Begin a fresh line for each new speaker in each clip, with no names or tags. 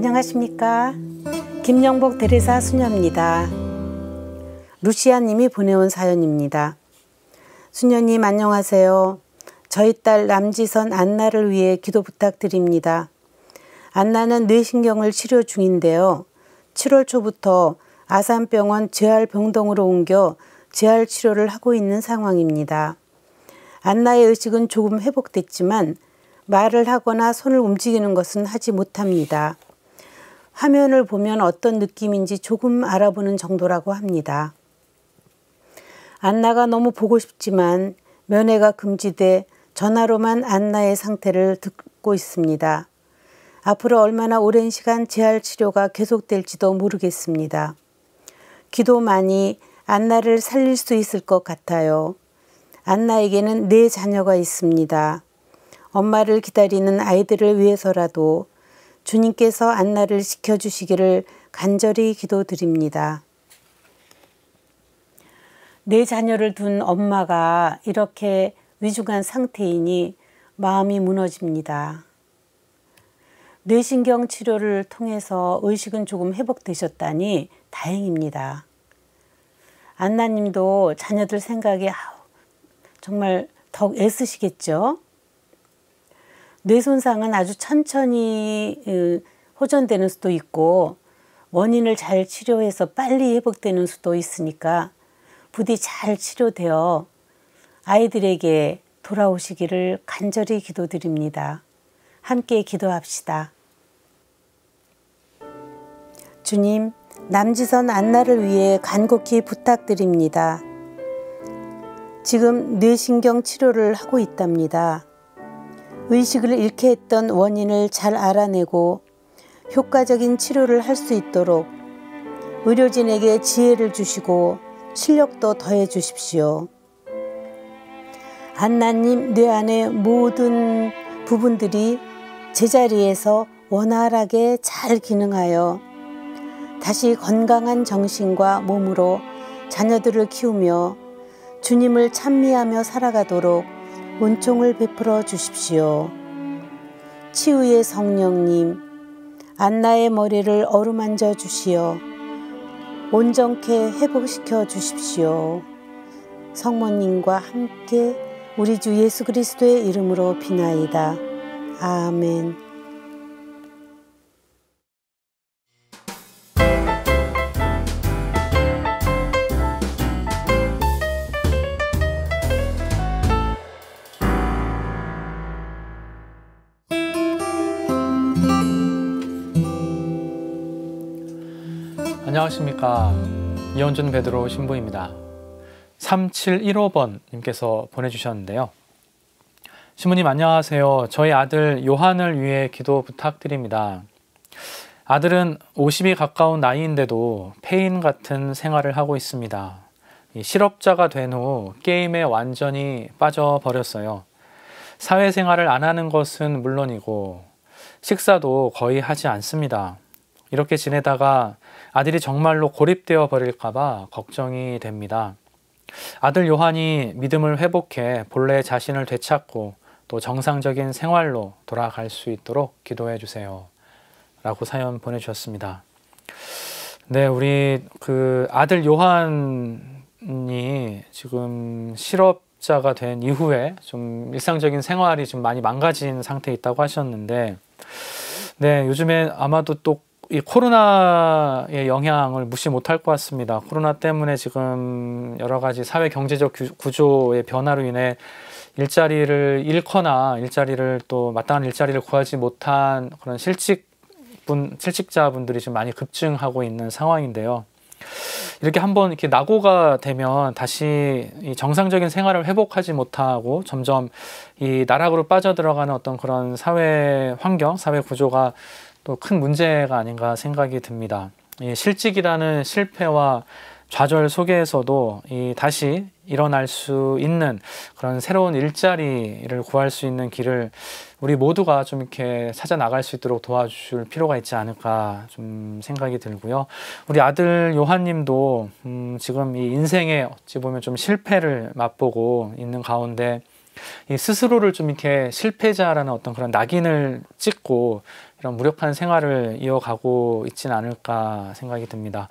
안녕하십니까. 김영복 대리사 수녀입니다. 루시아님이 보내온 사연입니다. 수녀님 안녕하세요. 저희 딸 남지선 안나를 위해 기도 부탁드립니다. 안나는 뇌신경을 치료 중인데요. 7월 초부터 아산병원 재활병동으로 옮겨 재활치료를 하고 있는 상황입니다. 안나의 의식은 조금 회복됐지만 말을 하거나 손을 움직이는 것은 하지 못합니다. 화면을 보면 어떤 느낌인지 조금 알아보는 정도라고 합니다. 안나가 너무 보고 싶지만 면회가 금지돼 전화로만 안나의 상태를 듣고 있습니다. 앞으로 얼마나 오랜 시간 재활치료가 계속될지도 모르겠습니다. 기도만이 안나를 살릴 수 있을 것 같아요. 안나에게는 4 자녀가 있습니다. 엄마를 기다리는 아이들을 위해서라도 주님께서 안나를 지켜주시기를 간절히 기도드립니다. 4 자녀를 둔 엄마가 이렇게 위중한 상태이니 마음이 무너집니다. 뇌신경 치료를 통해서 의식은 조금 회복되셨다니 다행입니다. 안나님도 자녀들 생각에 정말 더 애쓰시겠죠? 뇌손상은 아주 천천히 호전되는 수도 있고 원인을 잘 치료해서 빨리 회복되는 수도 있으니까 부디 잘 치료되어 아이들에게 돌아오시기를 간절히 기도드립니다. 함께 기도합시다. 주님, 남지선 안나를 위해 간곡히 부탁드립니다. 지금 뇌신경 치료를 하고 있답니다. 의식을 잃게 했던 원인을 잘 알아내고 효과적인 치료를 할 수 있도록 의료진에게 지혜를 주시고 실력도 더해 주십시오. 안나님 뇌 안의 모든 부분들이 제자리에서 원활하게 잘 기능하여 다시 건강한 정신과 몸으로 자녀들을 키우며 주님을 찬미하며 살아가도록 은총을 베풀어 주십시오. 치유의 성령님, 안나의 머리를 어루만져 주시어 온전케 회복시켜 주십시오. 성모님과 함께 우리 주 예수 그리스도의 이름으로 비나이다. 아멘.
안녕하십니까. 이현준 베드로 신부입니다. 3715번 님께서 보내주셨는데요. 신부님 안녕하세요. 저희 아들 요한을 위해 기도 부탁드립니다. 아들은 50이 가까운 나이인데도 폐인 같은 생활을 하고 있습니다. 실업자가 된 후 게임에 완전히 빠져버렸어요. 사회생활을 안 하는 것은 물론이고 식사도 거의 하지 않습니다. 이렇게 지내다가 아들이 정말로 고립되어 버릴까 봐 걱정이 됩니다. 아들 요한이 믿음을 회복해 본래 자신을 되찾고 또 정상적인 생활로 돌아갈 수 있도록 기도해 주세요. 라고 사연 보내주셨습니다. 네, 우리 아들 요한이 지금 실업자가 된 이후에 좀 일상적인 생활이 좀 많이 망가진 상태에 있다고 하셨는데, 네, 요즘에 아마도 또 이 코로나의 영향을 무시 못할 것 같습니다. 코로나 때문에 지금 여러 가지 사회 경제적 구조의 변화로 인해 일자리를 잃거나 일자리를 또 마땅한 일자리를 구하지 못한 그런 실직자분들이 좀 많이 급증하고 있는 상황인데요. 이렇게 한번 이렇게 낙오가 되면 다시 이 정상적인 생활을 회복하지 못하고 점점 이 나락으로 빠져들어가는 어떤 그런 사회 환경, 사회 구조가 또 큰 문제가 아닌가 생각이 듭니다. 이 실직이라는 실패와 좌절 속에서도 다시 일어날 수 있는 그런 새로운 일자리를 구할 수 있는 길을 우리 모두가 좀 이렇게 찾아 나갈 수 있도록 도와줄 필요가 있지 않을까 좀 생각이 들고요. 우리 아들 요한님도 지금 이 인생에 어찌 보면 좀 실패를 맛보고 있는 가운데 이 스스로를 좀 이렇게 실패자라는 어떤 그런 낙인을 찍고 이런 무력한 생활을 이어가고 있지는 않을까 생각이 듭니다.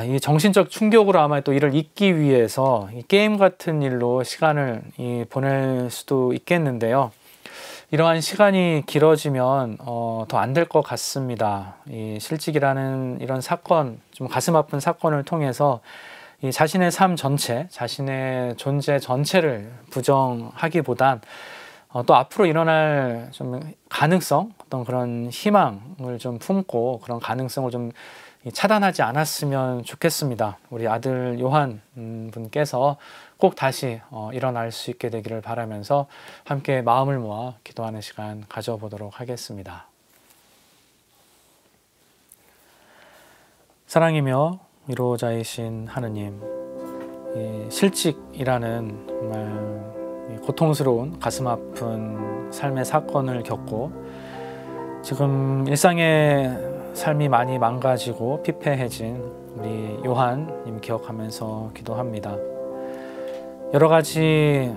이 정신적 충격으로 아마 또 이를 잊기 위해서 이 게임 같은 일로 시간을 보낼 수도 있겠는데요. 이러한 시간이 길어지면 더 안 될 것 같습니다. 이 실직이라는 이런 사건, 좀 가슴 아픈 사건을 통해서 이 자신의 삶 전체, 자신의 존재 전체를 부정하기보단 또 앞으로 일어날 좀 가능성, 어떤 그런 희망을 좀 품고 그런 가능성을 좀 차단하지 않았으면 좋겠습니다. 우리 아들 요한 분께서 꼭 다시 일어날 수 있게 되기를 바라면서 함께 마음을 모아 기도하는 시간 가져보도록 하겠습니다. 사랑이며 위로자이신 하느님, 이 실직이라는 정말 고통스러운 가슴 아픈 삶의 사건을 겪고 지금 일상의 삶이 많이 망가지고 피폐해진 우리 요한님 기억하면서 기도합니다. 여러 가지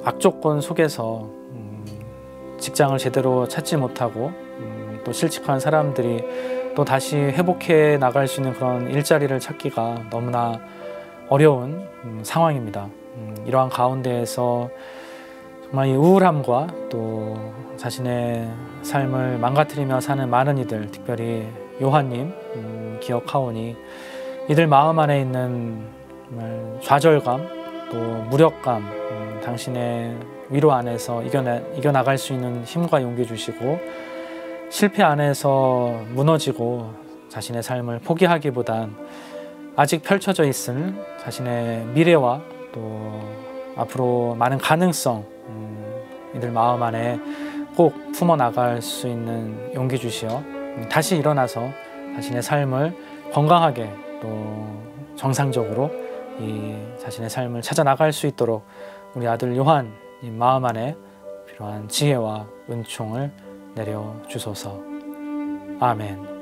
악조건 속에서 직장을 제대로 찾지 못하고 또 실직한 사람들이 또 다시 회복해 나갈 수 있는 그런 일자리를 찾기가 너무나 어려운 상황입니다. 이러한 가운데에서 정말 이 우울함과 또 자신의 삶을 망가뜨리며 사는 많은 이들, 특별히 요한님 기억하오니 이들 마음 안에 있는 정말 좌절감, 또 무력감, 당신의 위로 안에서 이겨나갈 수 있는 힘과 용기 주시고 실패 안에서 무너지고 자신의 삶을 포기하기보단 아직 펼쳐져 있을 자신의 미래와 또 앞으로 많은 가능성, 이들 마음 안에 꼭 품어나갈 수 있는 용기 주시어 다시 일어나서 자신의 삶을 건강하게 또 정상적으로 이 자신의 삶을 찾아 나갈 수 있도록 우리 아들 요한 마음 안에 필요한 지혜와 은총을 내려 주소서. 아멘.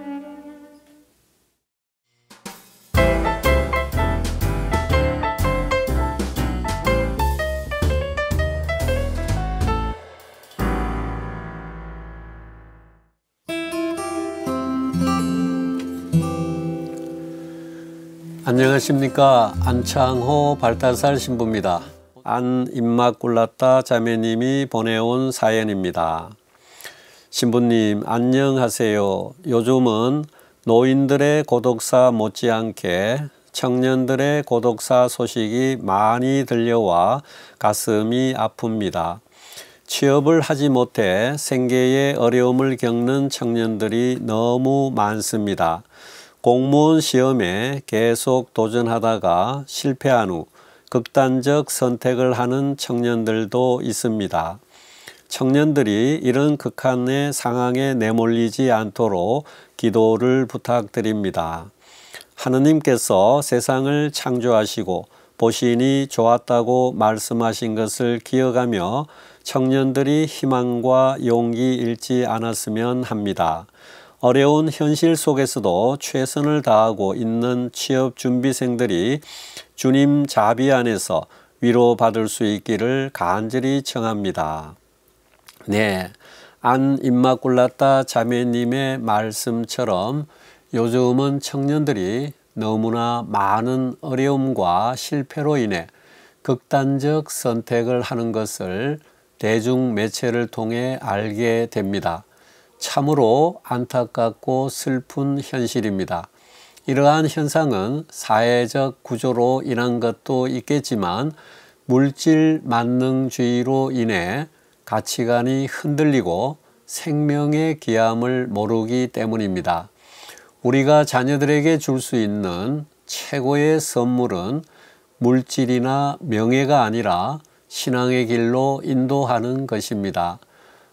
안녕하십니까. 안창호 발달살 신부입니다. 안 임마꿀라따 자매님이 보내온 사연입니다. 신부님 안녕하세요. 요즘은 노인들의 고독사 못지않게 청년들의 고독사 소식이 많이 들려와 가슴이 아픕니다. 취업을 하지 못해 생계에 어려움을 겪는 청년들이 너무 많습니다. 공무원 시험에 계속 도전하다가 실패한 후 극단적 선택을 하는 청년들도 있습니다. 청년들이 이런 극한의 상황에 내몰리지 않도록 기도를 부탁드립니다. 하느님께서 세상을 창조하시고 보시니 좋았다고 말씀하신 것을 기억하며 청년들이 희망과 용기 잃지 않았으면 합니다. 어려운 현실 속에서도 최선을 다하고 있는 취업준비생들이 주님 자비 안에서 위로받을 수 있기를 간절히 청합니다. 네, 안 임마꿀라따 자매님의 말씀처럼 요즘은 청년들이 너무나 많은 어려움과 실패로 인해 극단적 선택을 하는 것을 대중매체를 통해 알게 됩니다. 참으로 안타깝고 슬픈 현실입니다. 이러한 현상은 사회적 구조로 인한 것도 있겠지만 물질 만능주의로 인해 가치관이 흔들리고 생명의 귀함을 모르기 때문입니다. 우리가 자녀들에게 줄 수 있는 최고의 선물은 물질이나 명예가 아니라 신앙의 길로 인도하는 것입니다.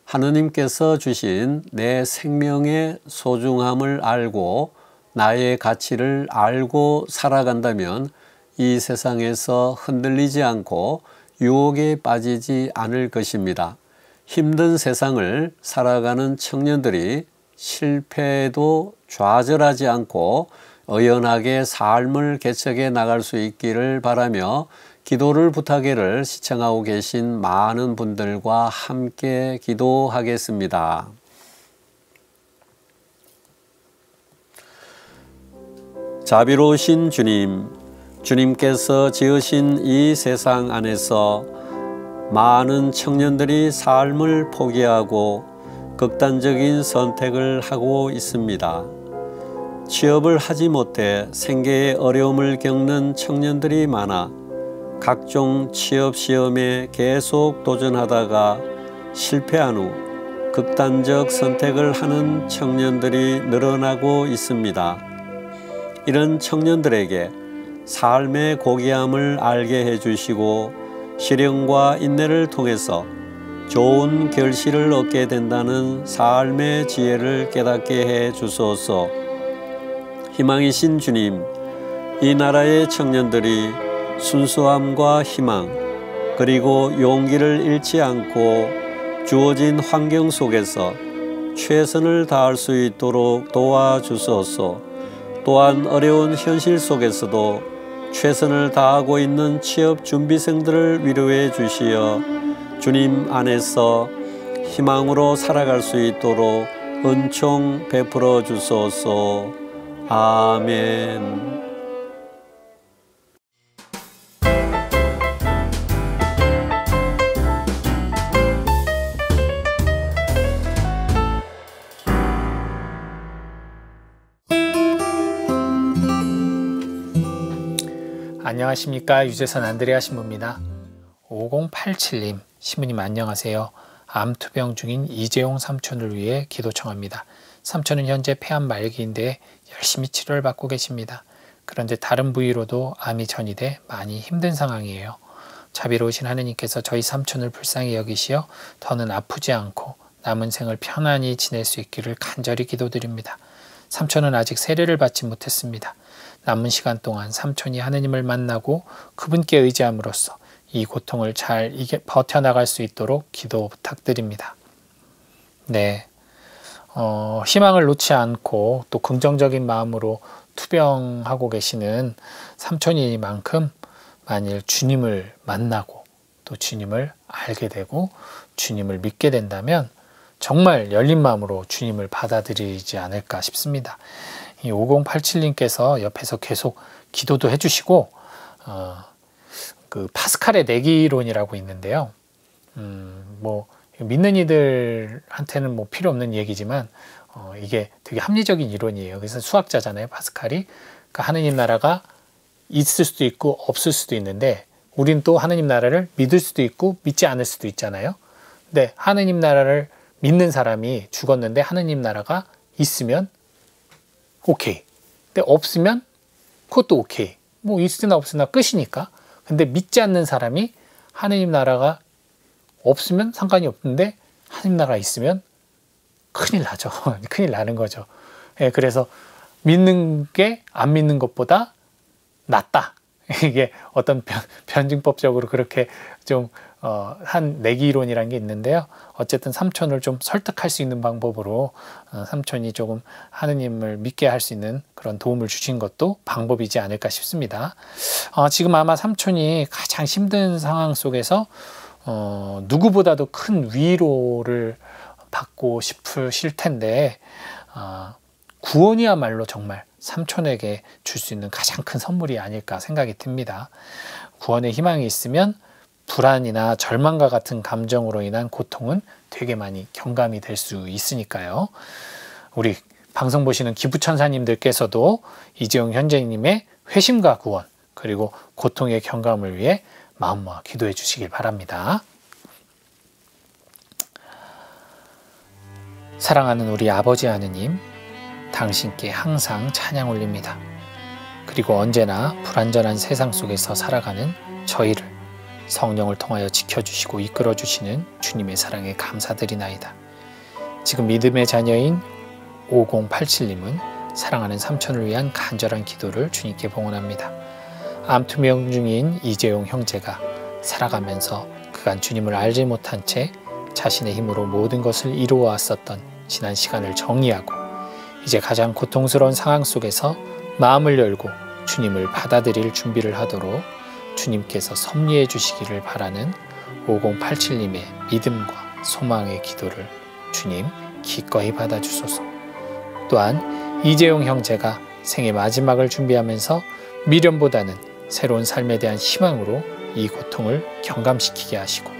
하느님께서 주신 내 생명의 소중함을 알고 나의 가치를 알고 살아간다면 이 세상에서 흔들리지 않고 유혹에 빠지지 않을 것입니다. 힘든 세상을 살아가는 청년들이 실패에도 좌절하지 않고 의연하게 삶을 개척해 나갈 수 있기를 바라며 기도를 부탁해를 시청하고 계신 많은 분들과 함께 기도하겠습니다. 자비로우신 주님, 주님께서 지으신 이 세상 안에서 많은 청년들이 삶을 포기하고 극단적인 선택을 하고 있습니다. 취업을 하지 못해 생계의 어려움을 겪는 청년들이 많아 각종 취업 시험에 계속 도전하다가 실패한 후 극단적 선택을 하는 청년들이 늘어나고 있습니다. 이런 청년들에게 삶의 고귀함을 알게 해주시고 실행과 인내를 통해서 좋은 결실을 얻게 된다는 삶의 지혜를 깨닫게 해 주소서. 희망이신 주님, 이 나라의 청년들이 순수함과 희망 그리고 용기를 잃지 않고 주어진 환경 속에서 최선을 다할 수 있도록 도와주소서. 또한 어려운 현실 속에서도 최선을 다하고 있는 취업 준비생들을 위로해 주시어 주님 안에서 희망으로 살아갈 수 있도록 은총 베풀어 주소서. 아멘.
안녕하십니까. 유재선 안드레아 신부입니다. 5087님 신부님 안녕하세요. 암투병 중인 이재용 삼촌을 위해 기도 청합니다. 삼촌은 현재 폐암 말기인데 열심히 치료를 받고 계십니다. 그런데 다른 부위로도 암이 전이돼 많이 힘든 상황이에요. 자비로우신 하느님께서 저희 삼촌을 불쌍히 여기시어 더는 아프지 않고 남은 생을 편안히 지낼 수 있기를 간절히 기도드립니다. 삼촌은 아직 세례를 받지 못했습니다. 남은 시간 동안 삼촌이 하느님을 만나고 그분께 의지함으로써 이 고통을 잘 버텨나갈 수 있도록 기도 부탁드립니다. 네, 희망을 놓지 않고 또 긍정적인 마음으로 투병하고 계시는 삼촌이만큼 만일 주님을 만나고 또 주님을 알게 되고 주님을 믿게 된다면 정말 열린 마음으로 주님을 받아들이지 않을까 싶습니다. 이 5087님께서 옆에서 계속 기도도 해주시고 그 파스칼의 내기론이라고 있는데요. 뭐 믿는 이들한테는 뭐 필요 없는 얘기지만 이게 되게 합리적인 이론이에요. 그래서 수학자잖아요, 파스칼이. 그러니까 하느님 나라가 있을 수도 있고 없을 수도 있는데 우린 또 하느님 나라를 믿을 수도 있고 믿지 않을 수도 있잖아요. 근데 하느님 나라를 믿는 사람이 죽었는데 하느님 나라가 있으면 오케이. 근데 없으면 그것도 오케이. 뭐 있으나 없으나 끝이니까. 근데 믿지 않는 사람이 하느님 나라가 없으면 상관이 없는데 하느님 나라가 있으면 큰일 나죠. 큰일 나는 거죠. 예, 그래서 믿는 게 안 믿는 것보다 낫다. 이게 어떤 변증법적으로 그렇게 좀 한 내기이론이라는 게 있는데요. 어쨌든 삼촌을 좀 설득할 수 있는 방법으로 삼촌이 조금 하느님을 믿게 할 수 있는 그런 도움을 주신 것도 방법이지 않을까 싶습니다. 지금 아마 삼촌이 가장 힘든 상황 속에서 누구보다도 큰 위로를 받고 싶으실 텐데 구원이야말로 정말 삼촌에게 줄 수 있는 가장 큰 선물이 아닐까 생각이 듭니다. 구원의 희망이 있으면 불안이나 절망과 같은 감정으로 인한 고통은 되게 많이 경감이 될 수 있으니까요. 우리 방송 보시는 기부천사님들께서도 이재용 현재님의 회심과 구원 그리고 고통의 경감을 위해 마음 모아 기도해 주시길 바랍니다. 사랑하는 우리 아버지 하느님, 당신께 항상 찬양 올립니다. 그리고 언제나 불완전한 세상 속에서 살아가는 저희를 성령을 통하여 지켜주시고 이끌어주시는 주님의 사랑에 감사드리나이다. 지금 믿음의 자녀인 5087님은 사랑하는 삼촌을 위한 간절한 기도를 주님께 봉헌합니다. 암투병 중인 이재용 형제가 살아가면서 그간 주님을 알지 못한 채 자신의 힘으로 모든 것을 이루어왔었던 지난 시간을 정리하고 이제 가장 고통스러운 상황 속에서 마음을 열고 주님을 받아들일 준비를 하도록
주님께서 섭리해 주시기를 바라는 5087님의 믿음과 소망의 기도를 주님 기꺼이 받아주소서. 또한 이재용 형제가 생애 마지막을 준비하면서 미련보다는 새로운 삶에 대한 희망으로 이 고통을 경감시키게 하시고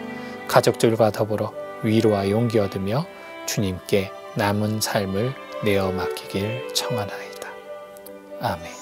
가족들과 더불어 위로와 용기 얻으며 주님께 남은 삶을 내어 맡기길 청하나이다. 아멘.